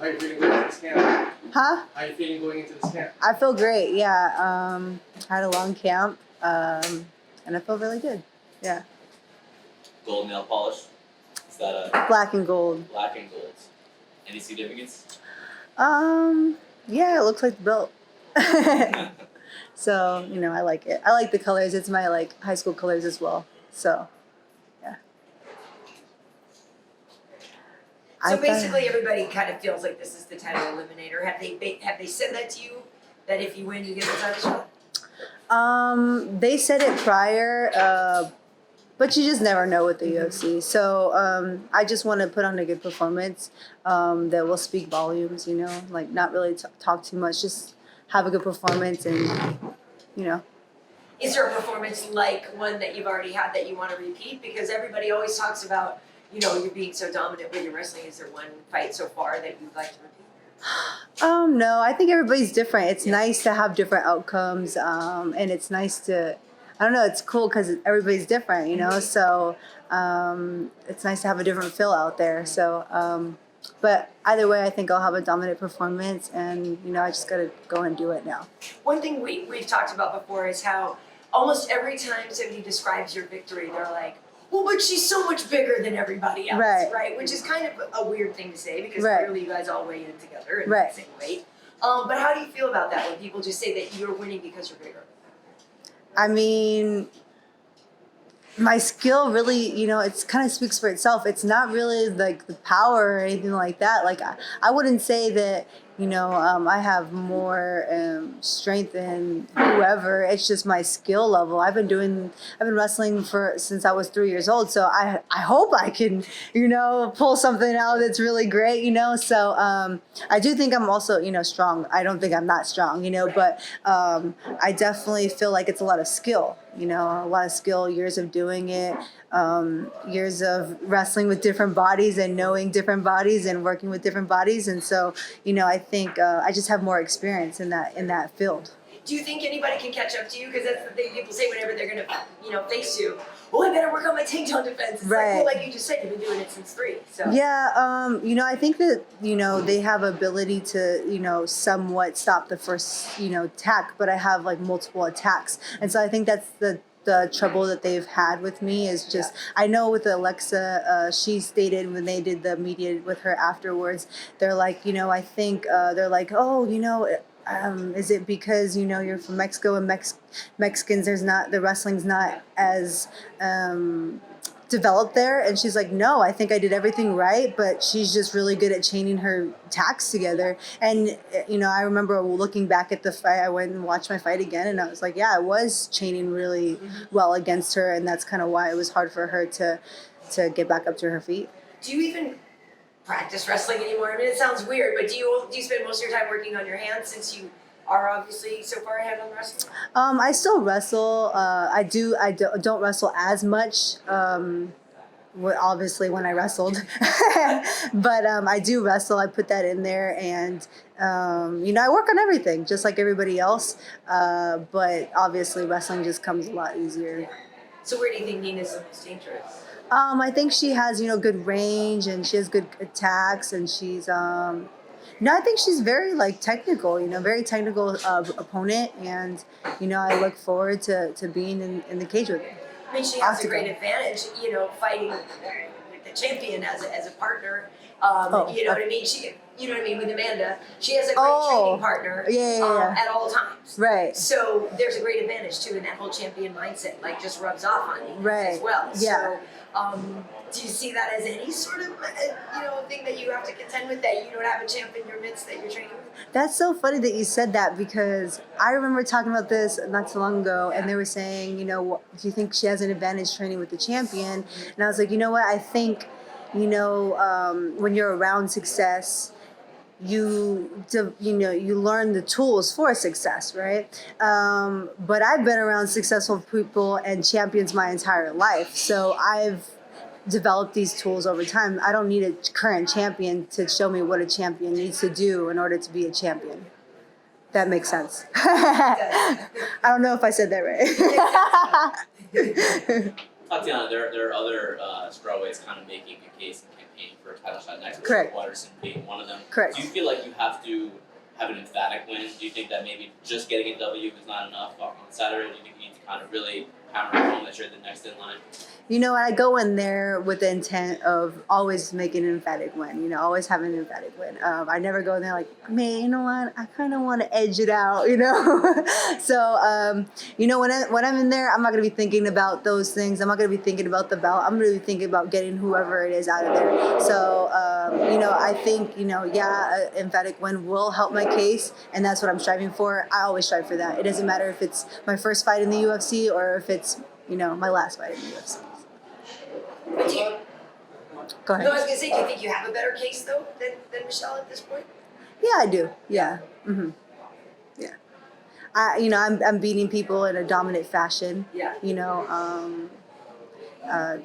How are you feeling going into this camp? Huh? How are you feeling going into this camp? I feel great, yeah. I had a long camp, and I feel really good, yeah. Gold nail polish? Is that a Black and gold. black and gold? Any significance? Yeah, it looks like the belt. So, you know, I like it. I like the colors. It's my, like, high school colors as well. So, yeah. So basically, everybody kind of feels like this is the title eliminator. Have they said that to you? That if you win, you get the title shot? They said it prior, but you just never know with the UFC. So I just want to put on a good performance that will speak volumes, you know, like not really talk too much, just have a good performance and, you know. Is there a performance like one that you've already had that you want to repeat? Because everybody always talks about, you know, you being so dominant with your wrestling. Is there one fight so far that you'd like to repeat? No, I think everybody's different. It's nice to have different outcomes, and it's nice to, I don't know, it's cool because everybody's different, you know, so it's nice to have a different feel out there. So, but either way, I think I'll have a dominant performance, and, you know, I just got to go and do it now. One thing we've talked about before is how almost every time somebody describes your victory, they're like, well, but she's so much bigger than everybody else, right? Which is kind of a weird thing to say because clearly you guys all weigh in together in the same weight. But how do you feel about that when people just say that you're winning because you're bigger? I mean, my skill really, you know, it's kind of speaks for itself. It's not really like the power or anything like that. Like I wouldn't say that, you know, I have more strength than whoever. It's just my skill level. I've been wrestling since I was 3 years old. So I hope I can, you know, pull something out that's really great, you know. So I do think I'm also, you know, strong. I don't think I'm not strong, you know, but I definitely feel like it's a lot of skill, you know, a lot of skill, years of doing it, years of wrestling with different bodies and knowing different bodies and working with different bodies. And so, you know, I think I just have more experience in that field. Do you think anybody can catch up to you? Because that's the thing people say whenever they're going to, you know, face you. Oh, I better work on my takedown defense. It's like, well, like you just said, you've been doing it since 3. So. Yeah, you know, I think that, you know, they have ability to, you know, somewhat stop the first, you know, attack, but I have like multiple attacks. And so I think that's the trouble that they've had with me is just, I know with Alexa, she stated when they did the media with her afterwards, they're like, you know, I think they're like, oh, you know, is it because, you know, you're from Mexico and Mexicans, the wrestling's not as developed there? And she's like, no, I think I did everything right, but she's just really good at chaining her attacks together. And, you know, I remember looking back at the fight, I went and watched my fight again, and I was like, yeah, I was chaining really well against her, and that's kind of why it was hard for her to get back up to her feet. Do you even practice wrestling anymore? I mean, it sounds weird, but do you spend most of your time working on your hands since you are obviously so far ahead on wrestling? I still wrestle. I don't wrestle as much. Obviously, when I wrestled, but I do wrestle. I put that in there, and you know, I work on everything just like everybody else. But obviously, wrestling just comes a lot easier. So, where do you think Nina's the most dangerous? I think she has, you know, good range, and she has good attacks, and she's no, I think she's very like technical, you know, very technical opponent, and you know, I look forward to being in the cage with her. I mean, she has a great advantage, you know, fighting with the champion as a partner. You know what I mean? You know what I mean, with Amanda, she has a great training partner at all times. Right. So there's a great advantage too, and that whole champion mindset like just rubs off on you as well. Yeah. So, do you see that as any sort of you know thing that you have to contend with, that you don't have a champ in your midst that you're training with? That's so funny that you said that, because I remember talking about this not too long ago, and they were saying, you know, do you think she has an advantage training with the champion? And I was like, you know what, I think, you know, when you're around success, you learn the tools for success, right? But I've been around successful people and champions my entire life, so I've developed these tools over time. I don't need a current champion to show me what a champion needs to do in order to be a champion. That makes sense. I don't know if I said that right. Tatiana, there are other strawweights kind of making a case and campaigning for a title shot next, Correct. Michelle Waterson being one of them. Correct. Do you feel like you have to have an emphatic win? Do you think that maybe just getting a W is not enough on Saturday? Or do you think you need to kind of really hammer home that you're the next in line? You know, I go in there with the intent of always making an emphatic win, you know, always having an emphatic win. I never go in there like, man, you know what, I kind of want to edge it out, you know? So, you know, when I'm in there, I'm not going to be thinking about those things. I'm not going to be thinking about the belt. I'm going to be thinking about getting whoever it is out of there. So, you know, I think, you know, yeah, an emphatic win will help my case, and that's what I'm striving for. I always strive for that. It doesn't matter if it's my first fight in the UFC or if it's, you know, my last fight in the UFC. But do you, Go ahead. no, I was gonna say, do you think you have a better case though than Michelle at this point? Yeah, I do. Yeah. Yeah. You know, I'm beating people in a dominant fashion. Yeah. You know,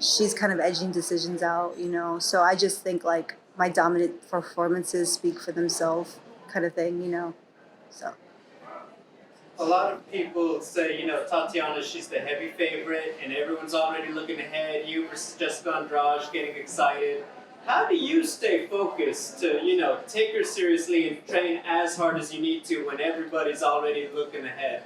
she's kind of edging decisions out, you know. So I just think like my dominant performances speak for themselves, kind of thing, you know. So. A lot of people say, you know, Tatiana, she's the heavy favorite, and everyone's already looking ahead. You versus Jessica Andrade, getting excited. How do you stay focused to, you know, take her seriously and train as hard as you need to when everybody's already looking ahead?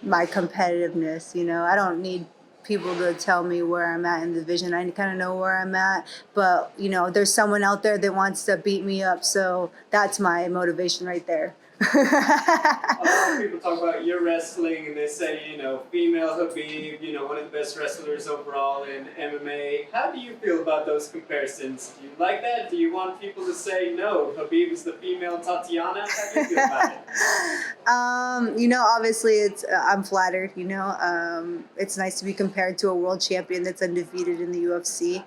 My competitiveness, you know, I don't need people to tell me where I'm at in the division. I kind of know where I'm at, but you know, there's someone out there that wants to beat me up, so that's my motivation right there. A lot of people talk about your wrestling and they say, you know, female Habib, you know, one of the best wrestlers overall in MMA. How do you feel about those comparisons? Do you like that? Do you want people to say, no, Habib is the female Tatiana? How do you feel about it? You know, obviously it's I'm flattered, you know. It's nice to be compared to a world champion that's undefeated in the UFC.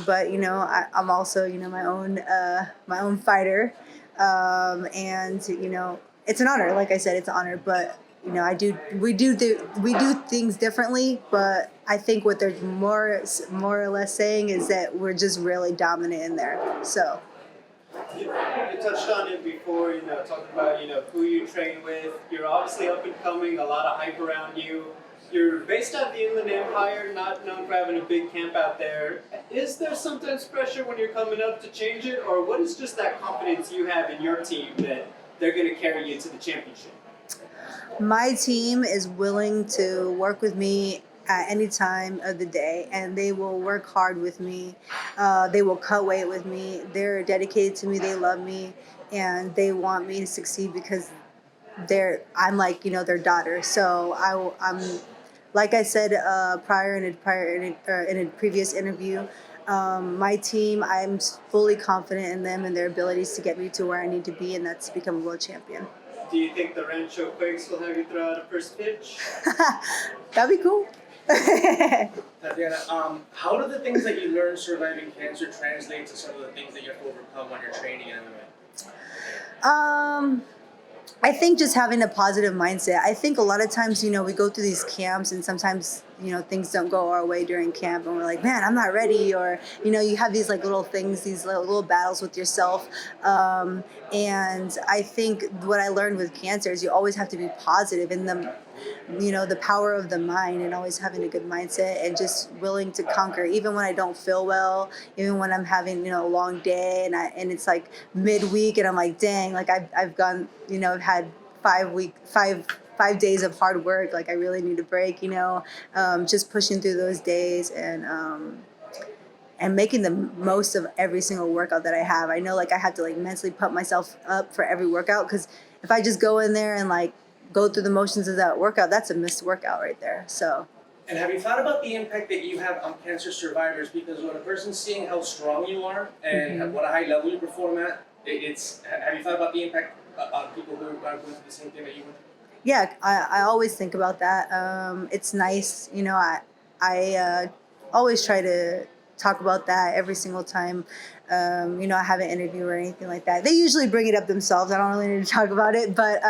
But you know, I'm also, you know, my own fighter. And you know, it's an honor. Like I said, it's an honor. But you know, we do things differently. But I think what they're more or less saying is that we're just really dominant in there. So. You touched on it before, you know, talking about, you know, who you train with. You're obviously up and coming, a lot of hype around you. You're based out of the Inland Empire, not known for having a big camp out there. Is there sometimes pressure when you're coming up to change it, or what is just that confidence you have in your team that they're going to carry you to the championship? My team is willing to work with me at any time of the day, and they will work hard with me. They will cut weight with me. They're dedicated to me. They love me, and they want me to succeed because I'm like, you know, their daughter. So I'm. Like I said in a previous interview, my team, I'm fully confident in them and their abilities to get me to where I need to be, and that's to become a world champion. Do you think the Rancho Quakes will have you throw out a first pitch? That'd be cool. Tatiana, how do the things that you learned surviving cancer translate to some of the things that you have to overcome when you're training in MMA? I think just having a positive mindset. I think a lot of times, you know, we go through these camps and sometimes, you know, things don't go our way during camp and we're like, man, I'm not ready. Or, you know, you have these like little things, these little battles with yourself. And I think what I learned with cancer is you always have to be positive in the, you know, the power of the mind and always having a good mindset and just willing to conquer, even when I don't feel well, even when I'm having, you know, a long day and it's like midweek and I'm like, dang, like I've gone, you know, I've had 5 days of hard work. Like I really need a break, you know, just pushing through those days and making the most of every single workout that I have. I know like I have to like mentally pump myself up for every workout, because if I just go in there and like go through the motions of that workout, that's a missed workout right there. So. And have you thought about the impact that you have on cancer survivors? Because when a person's seeing how strong you are and at what a high level you perform at, have you thought about the impact on people who are going through the same thing that you went through? Yeah, I always think about that. It's nice, you know, I always try to talk about that every single time, you know, I have an interview or anything like that. They usually bring it up themselves. I don't really need to talk about it, but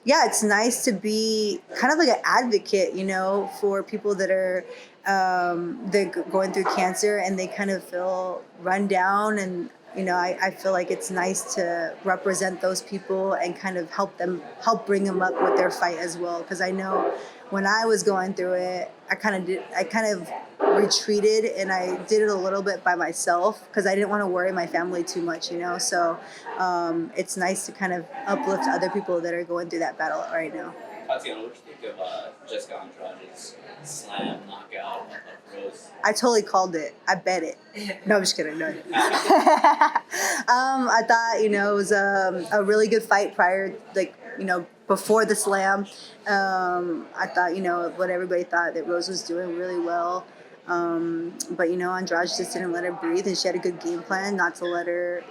yeah, it's nice to be kind of like an advocate, you know, for people that are they're going through cancer and they kind of feel run down. And, you know, I feel like it's nice to represent those people and kind of help bring them up with their fight as well. Because I know when I was going through it, I kind of retreated, and I did it a little bit by myself because I didn't want to worry my family too much, So it's nice to kind of uplift other people that are going through that battle right now. Tatiana, what do you think of Jessica Andrade's slam knockout of Rose? I totally called it. I bet it. No, I'm just kidding. No. I thought, it was a really good fight prior, before the slam. I thought, what everybody thought, that Rose was doing really well. But Andrade just didn't let her breathe, and she had a good game plan not to let her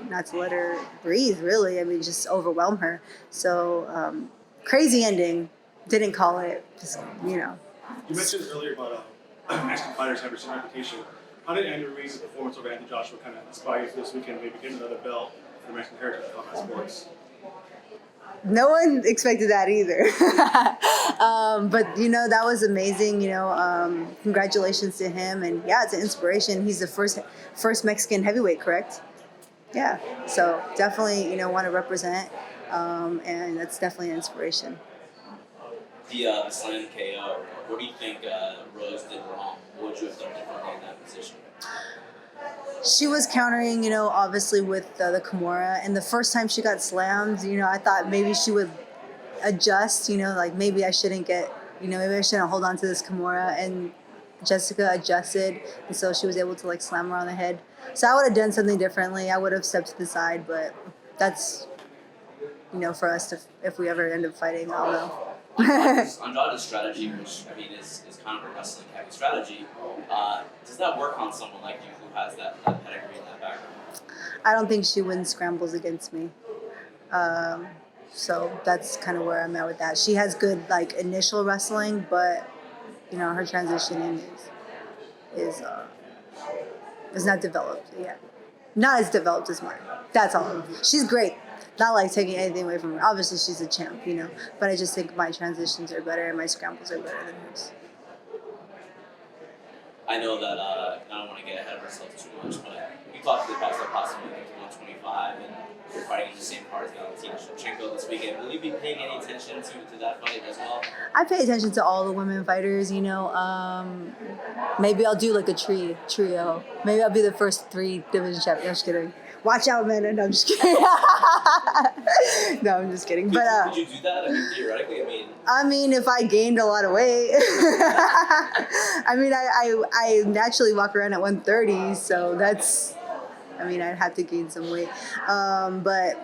breathe. Really, I mean, just overwhelm her. So crazy ending. Didn't call it. Just You mentioned earlier about Mexican fighters have a certain reputation. How did Andrew Reed's performance over Anthony Joshua kind of inspire you for this weekend, maybe get another belt for the Mexican heritage of combat sports? No one expected that either. But that was amazing. Congratulations to him, and yeah, it's an inspiration. He's the first Mexican heavyweight, correct? Yeah. So definitely, want to represent, and that's definitely an inspiration. The slam KO, what do you think Rose did wrong? What would you have done differently in that position? She was countering, obviously with the Kimura, and the first time she got slammed, I thought maybe she would adjust, maybe I shouldn't maybe I shouldn't hold on to this Kimura, and Jessica adjusted, and so she was able to slam her on the head. So I would have done something differently. I would have stepped to the side, but that's, for us if we ever end up fighting, I don't know. Andrade's strategy, which I mean is kind of a wrestling heavy strategy, does that work on someone like you who has that pedigree and that background? I don't think she wins scrambles against me. So that's kind of where I'm at with that. She has good initial wrestling, but her transitioning is not developed yet. Not as developed as mine. That's all. She's great. Not taking anything away from her. Obviously, she's a champ, But I just think my transitions are better and my scrambles are better than hers. I know that I don't want to get ahead of ourselves too much, but we talked about possibly getting to 125, and you're fighting in the same card as Valentina Shevchenko this weekend. Will you be paying any attention to that fight as well? I pay attention to all the women fighters, Maybe I'll do a trio. Maybe I'll be the first 3 division champions. I'm just kidding. Watch out, man. No, I'm just kidding. No, I'm just kidding. Could you do that? I mean, theoretically, I mean, if I gained a lot of weight. I mean, I naturally walk around at 130, so that's, I'd have to gain some weight. But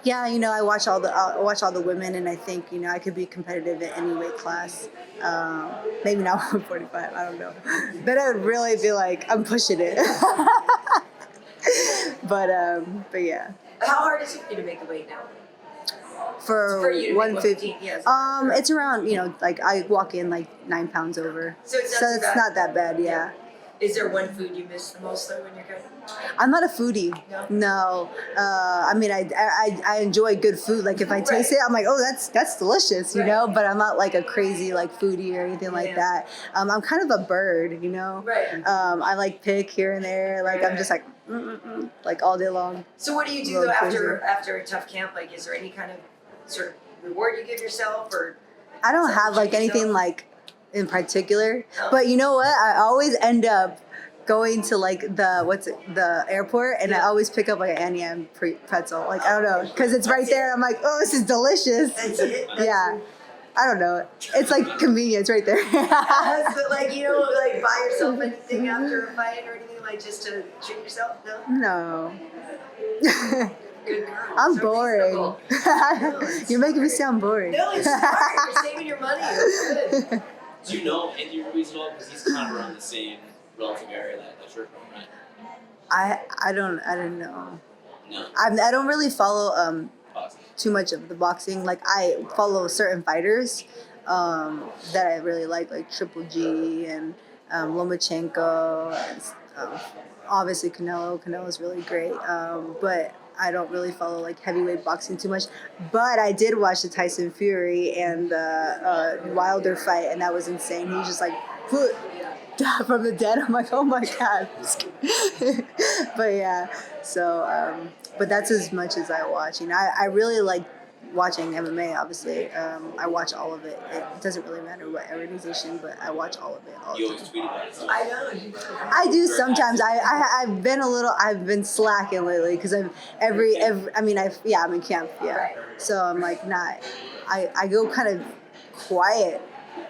yeah, I watch all the women, and I think, I could be competitive at any weight class. Maybe not 145, I don't know. Then I would really be I'm pushing it. But yeah. How hard is it for you to make the weight now? For you to 150, yes. It's around, I walk in 9 pounds over. So it's not that bad, yeah. Is there one food you miss the most though when you're good? I'm not a foodie. No. I enjoy good food. If I taste it, I'm oh, that's delicious, But I'm not a crazy foodie or anything like that. I'm kind of a bird, Right. I pick here and there. I'm just all day long. So what do you do though after a tough camp? Is there any kind of sort of reward you give yourself, or? I don't have anything in particular, but you know what? I always end up going to the airport, and I always pick up an Annie pretzel. I don't know, because it's right there. I'm oh, this is delicious. That's it. Yeah. I don't know. It's convenience right there. But you don't buy yourself anything after a fight or anything just to treat yourself? No. Good girl. I'm so boring. You're making me sound boring. No, it's smart. You're saving your money. It's good. Do you know Andy Ruiz at all? Because he's kind of around the same relative area that you're from, right? I don't know. No. I don't really follow too much of the boxing. I follow certain fighters that I really like Triple G and Lomachenko, and obviously Canelo. Canelo's really great, but I don't really follow heavyweight boxing too much. But I did watch the Tyson Fury and the Wilder fight, and that was insane. He was just from the dead. I'm oh my God. But yeah, so but that's as much as I watch. I really like watching MMA, obviously. I watch all of it. It doesn't really matter what organization, but I watch all of it all You the always time. tweet about it. So I know. You do. I do sometimes. I've been slacking lately because I'm I'm in camp, yeah. Right. So I'm like not. I go kind of quiet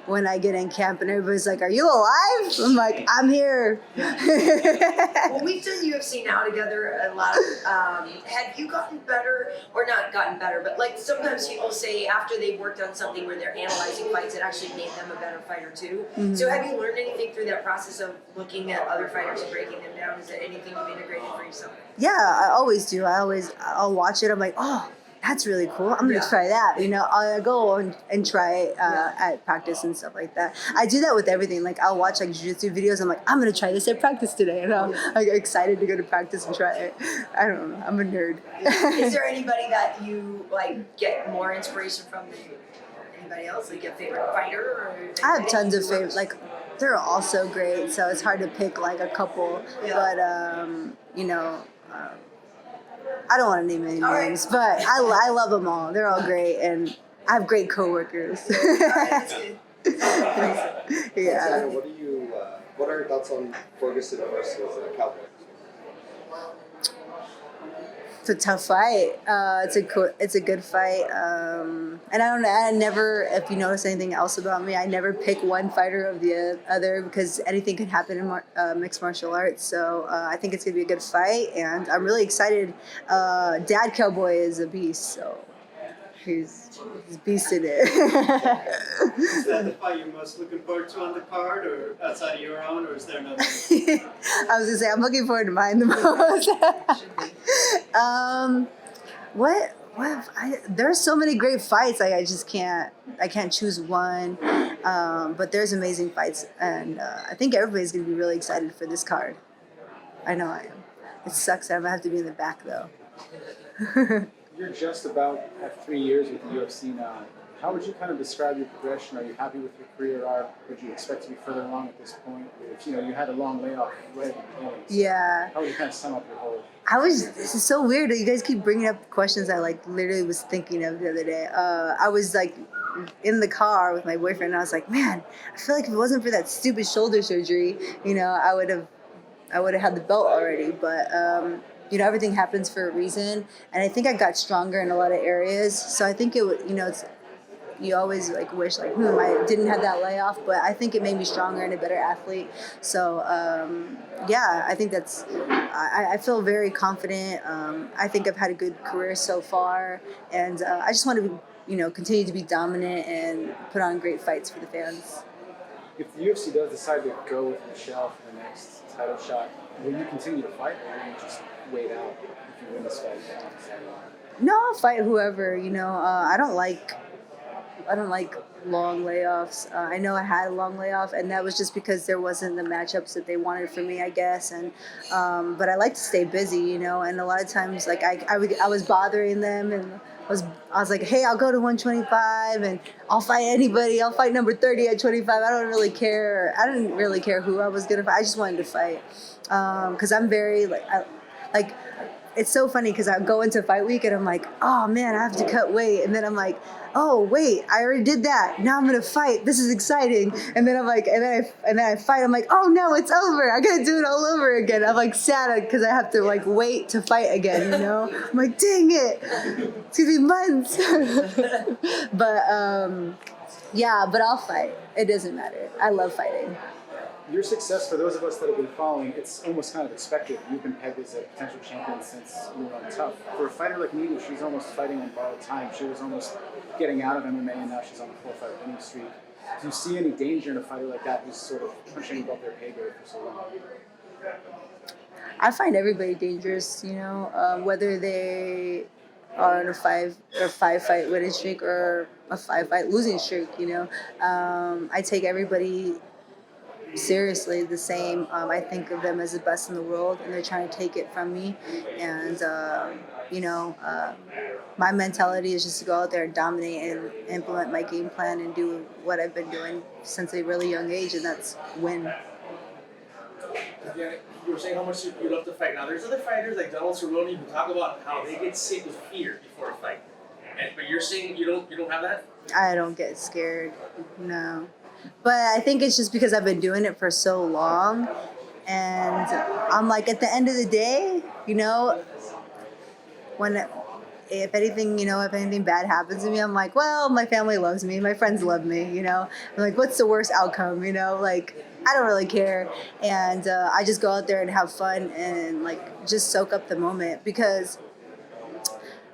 when I get in camp, and everybody's like, "Are you alive?" I'm like, "I'm here." Well, we've done UFC now together a lot. Have you gotten better, or not gotten better, but like sometimes people say after they've worked on something where they're analyzing fights, it actually made them a better fighter too. Mm-hmm. So have you learned anything through that process of looking at other fighters and breaking them down? Is there anything you've integrated for yourself? Yeah, I always do. I'll watch it. I'm like, oh, that's really cool. I'm gonna try that. You know, I'll go and try it at practice and stuff like that. I do that with everything. Like I'll watch like jiu-jitsu videos. I'm like, I'm gonna try this at practice today, and I'm like excited to go to practice and try it. I don't know. I'm a nerd. Is there anybody that you like get more inspiration from than anybody else? Like a favorite fighter? Or I have tons of favorites. Like they're all so great, so it's hard to pick like a couple. But you know. I don't want to name any names, but I love them all. They're all great, and I have great coworkers. Yeah. What are your thoughts on Ferguson versus Cowboy? It's a tough fight. It's a good fight. And I never, if you notice anything else about me, I never pick one fighter of the other because anything can happen in mixed martial arts. So I think it's gonna be a good fight, and I'm really excited. Dad Cowboy is a beast, so he's beasted it. Is that the fight you're most looking forward to on the card, or outside of your own, or is there another? I was gonna say I'm looking forward to mine the most. There's so many great fights. I can't choose one. But there's amazing fights, and I think everybody's gonna be really excited for this card. I know I am. It sucks that I'm gonna have to be in the back though. You're just about at 3 years with the UFC now. How would you kind of describe your progression? Are you happy with your career arc? Would you expect to be further along at this point? If, you had a long layoff right at the beginning. So Yeah. how would you kind of sum up your whole? This is so weird. You guys keep bringing up questions I like literally was thinking of the other day. I was like in the car with my boyfriend, and I was like, man, I feel like if it wasn't for that stupid shoulder surgery, I would have had the belt already. But everything happens for a reason, and I think I got stronger in a lot of areas. So I think it would, it's. You always like wish like I didn't have that layoff, but I think it made me stronger and a better athlete. So I think that's I feel very confident. I think I've had a good career so far, and I just want to continue to be dominant and put on great fights for the fans. If the UFC does decide to go with Michelle for the next title shot, will you continue to fight, or will you just wait out if you win this fight? No, I'll fight whoever. I don't like long layoffs. I know I had a long layoff, and that was just because there wasn't the matchups that they wanted for me, I guess. And but I like to stay busy, and a lot of times, like I was bothering them, and I was like, hey, I'll go to 125, and I'll fight anybody. I'll fight number 30 at 25. I didn't really care who I was gonna fight. I just wanted to fight because I'm very like. It's so funny because I go into fight week and I'm like, oh man, I have to cut weight. And then I'm like, oh wait, I already did that. Now I'm gonna fight. This is exciting. And then I'm like, and then I fight. I'm like, oh no, it's over. I gotta do it all over again. I'm like sad because I have to like wait to fight again. I'm like, dang it, it's gonna be months. But I'll fight. It doesn't matter. I love fighting. Your success, for those of us that have been following, it's almost kind of expected. You've been pegged as a potential champion since you were on Tough. For a fighter like Nina, she's almost fighting on borrowed time. She was almost getting out of MMA, and now she's on a 4-fight winning streak. Do you see any danger in a fighter like that who's sort of pushing above their pay grade for so long? I find everybody dangerous, whether they are on a 5-fight winning streak or a 5-fight losing streak, I take everybody seriously the same. I think of them as the best in the world, and they're trying to take it from me. And my mentality is just to go out there and dominate and implement my game plan and do what I've been doing since a really young age, and that's win. Tatiana, you were saying how much you love to fight. Now, there's other fighters like Donald Cerrone who talk about how they get sick with fear before a fight. But you're saying you don't have that? I don't get scared. No. But I think it's just because I've been doing it for so long. And I'm like, at the end of the day, you know, if anything bad happens to me, I'm like, well, my family loves me, my friends love me, you know. I'm like, what's the worst outcome, you know? Like, I don't really care, and I just go out there and have fun and like just soak up the moment, because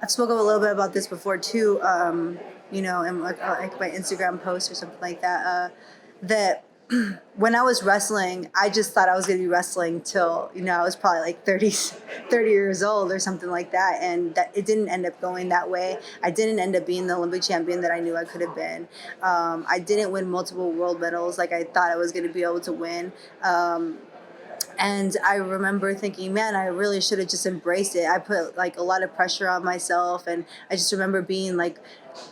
I've spoken a little bit about this before too, you know, in like my Instagram post or something like that, that when I was wrestling, I just thought I was going to be wrestling till, you know, I was probably like 30 years old or something like that. And that it didn't end up going that way. I didn't end up being the Olympic champion that I knew I could have been. I didn't win multiple world medals like I thought I was going to be able to win. And I remember thinking, man, I really should have just embraced it. I put like a lot of pressure on myself. And I just remember being like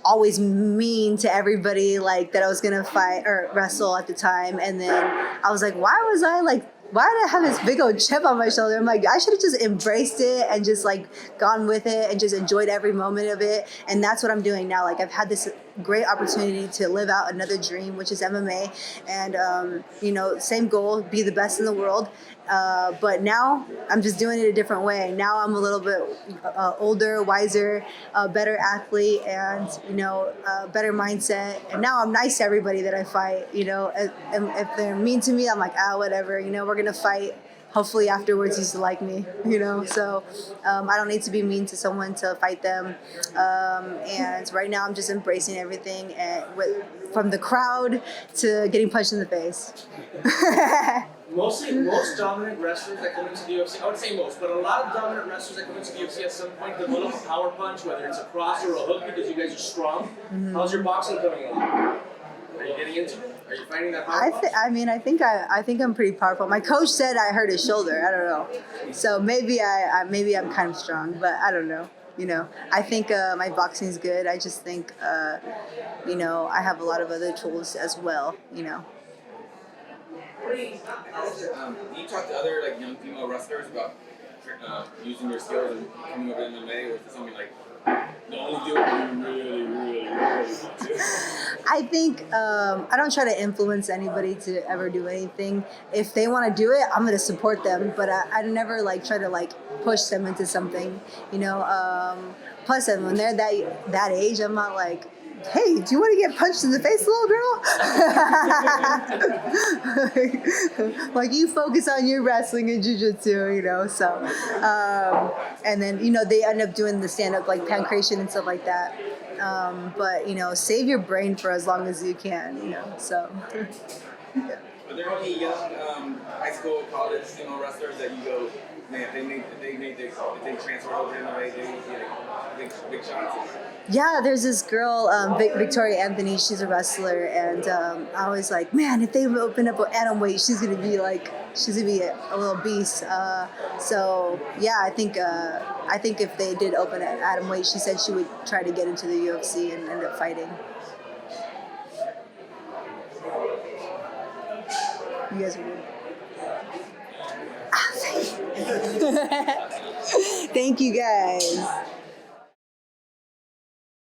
always mean to everybody, like that I was going to fight or wrestle at the time. And then I was like, why did I have this big old chip on my shoulder? I'm like, I should have just embraced it and just like gone with it and just enjoyed every moment of it. And that's what I'm doing now. Like, I've had this great opportunity to live out another dream, which is MMA. And, you know, same goal, be the best in the world. But now I'm just doing it a different way. Now I'm a little bit older, wiser, better athlete, and, you know, better mindset. And now I'm nice to everybody that I fight, you know. And if they're mean to me, I'm like, whatever, you know, we're going to fight. Hopefully afterwards he's to like me, you know. So I don't need to be mean to someone to fight them. And right now I'm just embracing everything, and from the crowd to getting punched in the face. Most dominant wrestlers that come into the UFC, I would say most, but a lot of dominant wrestlers that come into the UFC at some point develop a power punch, whether it's a cross or a hook, because you guys are strong. Mm-hmm. How's your boxing coming along? Are you getting into it? Are you finding that power punch? I think I'm pretty powerful. My coach said I hurt his shoulder. I don't know. So maybe I'm kind of strong, but I don't know. You know, I think my boxing is good. I just think, you know, I have a lot of other tools as well, you know. Do you talk to other like young female wrestlers about using your skills and coming up in MMA, or is it something like the only do it you really want to? I think I don't try to influence anybody to ever do anything. If they want to do it, I'm going to support them, but I never like try to like push them into something, you know. Plus, when they're that age, I'm not like, hey, do you want to get punched in the face, little girl? Like, you focus on your wrestling and jiu-jitsu, you know, so. And then, you know, they end up doing the stand-up, like, pancration and stuff like that. But, you know, save your brain for as long as you can, you know, so. Yeah. Are there any young high school, college female wrestlers that you go, man, if they transfer over to MMA, they get big shots? Yeah, there's this girl, Victoria Anthony. She's a wrestler, and I was like, man, if they open up an atomweight, she's gonna be a little beast. So yeah, I think if they did open an atomweight, she said she would try to get into the UFC and end up fighting. You guys are good. Thank you guys.